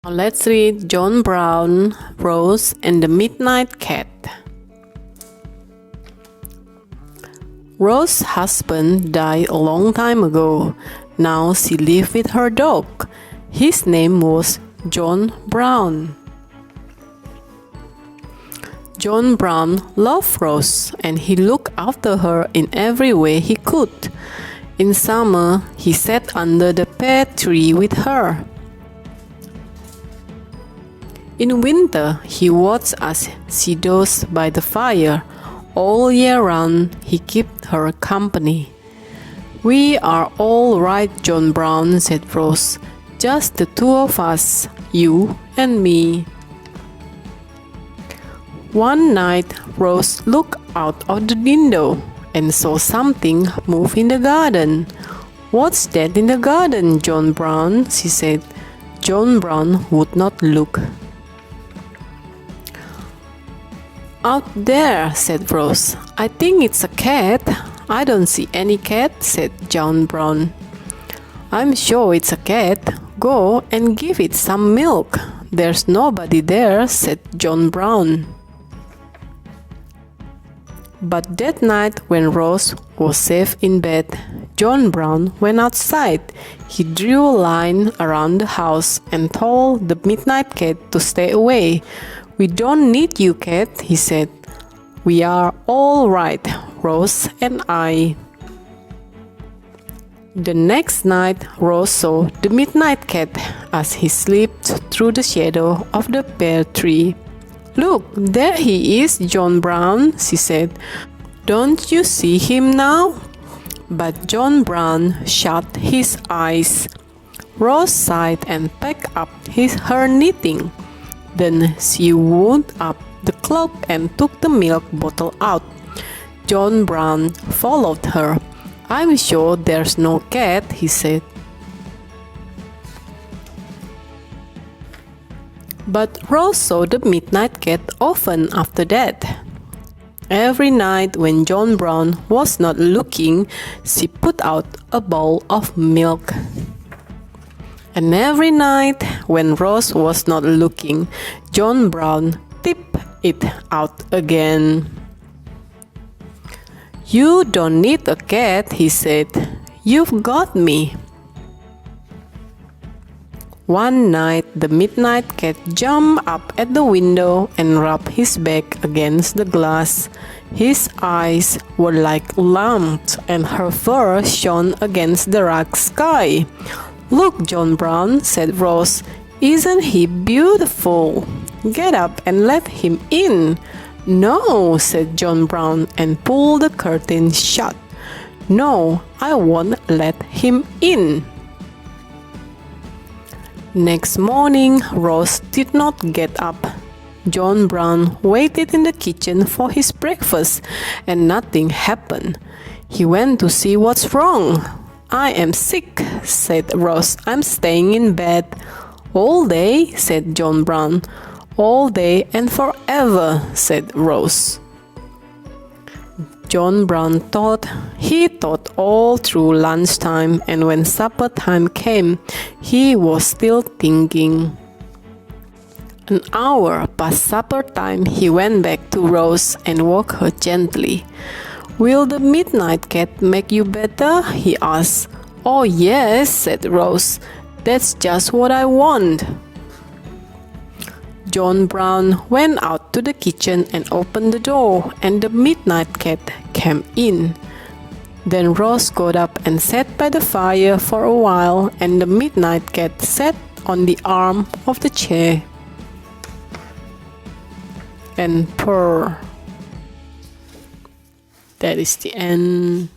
Now let's read John Brown, Rose, and the Midnight Cat. Rose's husband died a long time ago. Now she lived with her dog. His name was John Brown. John Brown loved Rose, and he looked after her in every way he could. In summer, he sat under the pear tree with her. In winter, he watched as she dozed by the fire. All year round, he kept her company. "We are all right, John Brown," said Rose. "Just the two of us, you and me." One night, Rose looked out of the window and saw something move in the garden. "What's that in the garden, John Brown?" she said. John Brown would not look. "Out there," said Rose. "I think it's a cat." "I don't see any cat," said John Brown. "I'm sure it's a cat. Go and give it some milk." "There's nobody there," said John Brown. But that night, when Rose was safe in bed, John Brown went outside. He drew a line around the house and told the Midnight Cat to stay away. "We don't need you, cat," he said. "We are all right, Rose and I." The next night, Rose saw the Midnight Cat as he slipped through the shadow of the pear tree. "Look, there he is, John Brown," she said. "Don't you see him now?" But John Brown shut his eyes. Rose sighed and packed up her knitting. Then she wound up the cloak and took the milk bottle out. John Brown followed her. "I'm sure there's no cat," he said. But Rose saw the Midnight Cat often after that. Every night when John Brown was not looking, she put out a bowl of milk. And every night when Rose was not looking, John Brown tipped it out again. "You don't need a cat," he said. "You've got me." One night, the Midnight Cat jumped up at the window and rubbed his back against the glass. His eyes were like lamps, and her fur shone against the dark sky. "Look, John Brown," said Rose. "Isn't he beautiful? Get up and let him in." "No," said John Brown and pulled the curtain shut. "No, I won't let him in." Next morning, Rose did not get up. John Brown waited in the kitchen for his breakfast, and nothing happened. He went to see what's wrong. "I am sick," said Rose. "I'm staying in bed." "All day?" said John Brown. "All day and forever," said Rose. John Brown thought. He thought all through lunchtime, and when supper time came, he was still thinking. An hour past supper time, he went back to Rose and woke her gently. "Will the Midnight Cat make you better?" he asked. "Oh yes," said Rose. "That's just what I want." John Brown went out to the kitchen and opened the door, and the Midnight Cat came in. Then Rose got up and sat by the fire for a while, and the Midnight Cat sat on the arm of the chair and purred. That is the end.